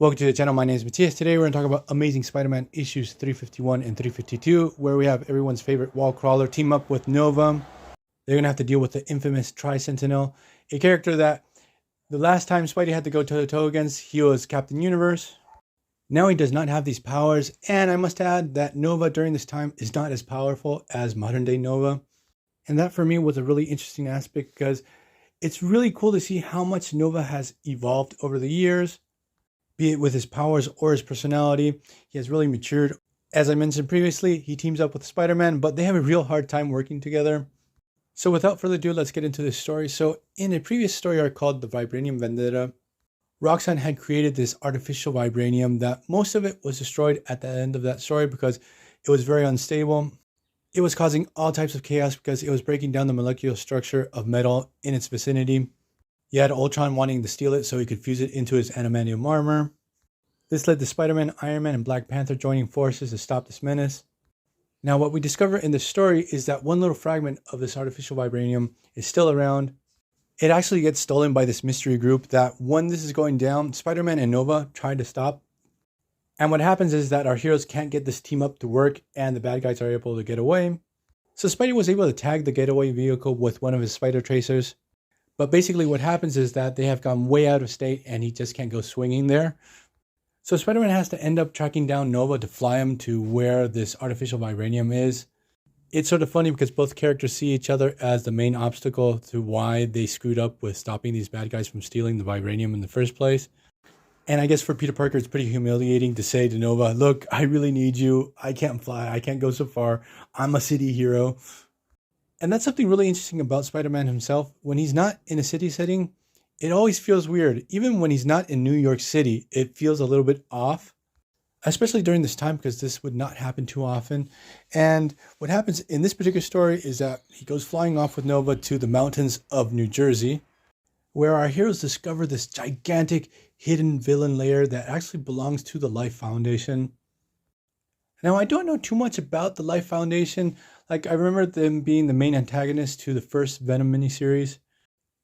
Welcome to the channel. My name is Matthias. Today we're going to talk about Amazing Spider-Man issues 351 and 352, where we have everyone's favorite wall crawler team up with Nova. They're going to have to deal with the infamous Tri-Sentinel, a character that the last time Spidey had to go toe-to-toe against, he was Captain Universe. Now he does not have these powers, and I must add that Nova during this time is not as powerful as modern-day Nova. And that for me was a really interesting aspect because it's really cool to see how much Nova has evolved over the years. Be it with his powers or his personality, he has really matured. As I mentioned previously, he teams up with Spider-Man, but they have a real hard time working together. So without further ado, let's get into this story. So in a previous story arc called The Vibranium Vendetta, Roxxon had created this artificial vibranium that most of it was destroyed at the end of that story because it was very unstable. It was causing all types of chaos because it was breaking down the molecular structure of metal in its vicinity. You had Ultron wanting to steal it so he could fuse it into his adamantium armor. This led to Spider-Man, Iron Man, and Black Panther joining forces to stop this menace. Now what we discover in this story is that one little fragment of this artificial vibranium is still around. It actually gets stolen by this mystery group that when this is going down, Spider-Man and Nova try to stop. And what happens is that our heroes can't get this team up to work and the bad guys are able to get away. So Spidey was able to tag the getaway vehicle with one of his spider tracers. But basically what happens is that they have gone way out of state and he just can't go swinging there. So Spider-Man has to end up tracking down Nova to fly him to where this artificial vibranium is. It's sort of funny because both characters see each other as the main obstacle to why they screwed up with stopping these bad guys from stealing the vibranium in the first place. And I guess for Peter Parker, it's pretty humiliating to say to Nova, look, I really need you. I can't fly. I can't go so far. I'm a city hero. And that's something really interesting about Spider-Man himself. When he's not in a city setting, it always feels weird. Even when he's not in New York City, it feels a little bit off, especially during this time because this would not happen too often. And what happens in this particular story is that he goes flying off with Nova to the mountains of New Jersey, where our heroes discover this gigantic hidden villain lair that actually belongs to the Life Foundation. Now, I don't know too much about the Life Foundation. Like, I remember them being the main antagonist to the first Venom miniseries.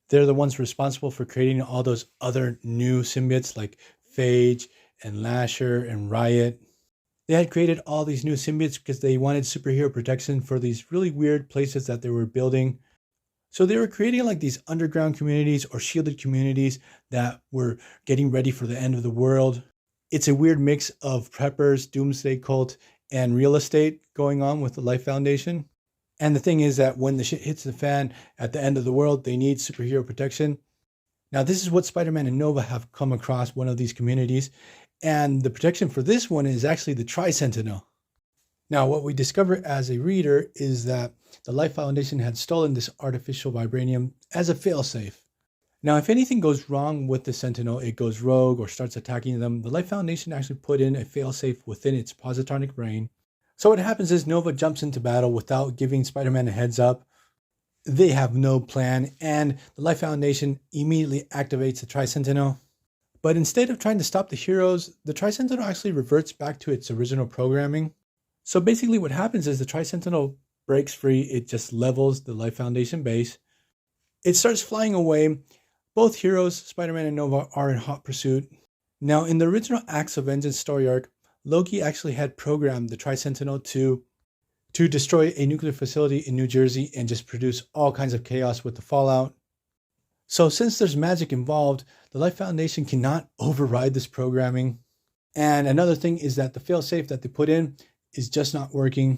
They're the ones responsible for creating all those other new symbiotes like Phage and Lasher and Riot. They had created all these new symbiotes because they wanted superhero protection for these really weird places that they were building. So they were creating like these underground communities or shielded communities that were getting ready for the end of the world. It's a weird mix of preppers, doomsday cult, and real estate going on with the Life Foundation. And the thing is that when the shit hits the fan at the end of the world, they need superhero protection. Now, this is what Spider-Man and Nova have come across, one of these communities. And the protection for this one is actually the Tri-Sentinel. Now, what we discover as a reader is that the Life Foundation had stolen this artificial vibranium as a failsafe. Now, if anything goes wrong with the Sentinel, it goes rogue or starts attacking them, the Life Foundation actually put in a failsafe within its positronic brain. So what happens is Nova jumps into battle without giving Spider-Man a heads up. They have no plan, and the Life Foundation immediately activates the Tri-Sentinel. But instead of trying to stop the heroes, the Tri-Sentinel actually reverts back to its original programming. So basically what happens is the Tri-Sentinel breaks free, it just levels the Life Foundation base. It starts flying away. Both heroes, Spider-Man and Nova, are in hot pursuit. Now, in the original Acts of Vengeance story arc, Loki actually had programmed the Tri-Sentinel to destroy a nuclear facility in New Jersey and just produce all kinds of chaos with the fallout. So since there's magic involved, the Life Foundation cannot override this programming. And another thing is that the failsafe that they put in is just not working.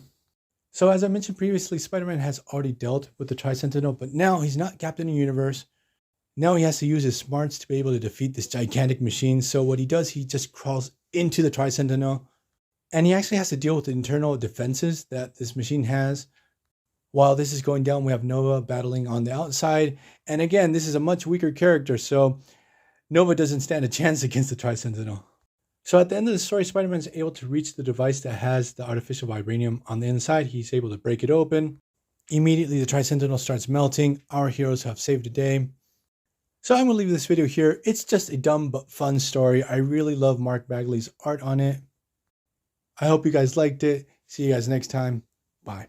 So as I mentioned previously, Spider-Man has already dealt with the Tri-Sentinel, but now he's not Captain Universe. Now he has to use his smarts to be able to defeat this gigantic machine. So what he does, he just crawls into the Tri-Sentinel. And he actually has to deal with the internal defenses that this machine has. While this is going down, we have Nova battling on the outside. And again, this is a much weaker character, so Nova doesn't stand a chance against the Tri-Sentinel. So at the end of the story, Spider-Man is able to reach the device that has the artificial vibranium on the inside. He's able to break it open. Immediately, the Tri-Sentinel starts melting. Our heroes have saved the day. So I'm going to leave this video here. It's just a dumb but fun story. I really love Mark Bagley's art on it. I hope you guys liked it. See you guys next time. Bye.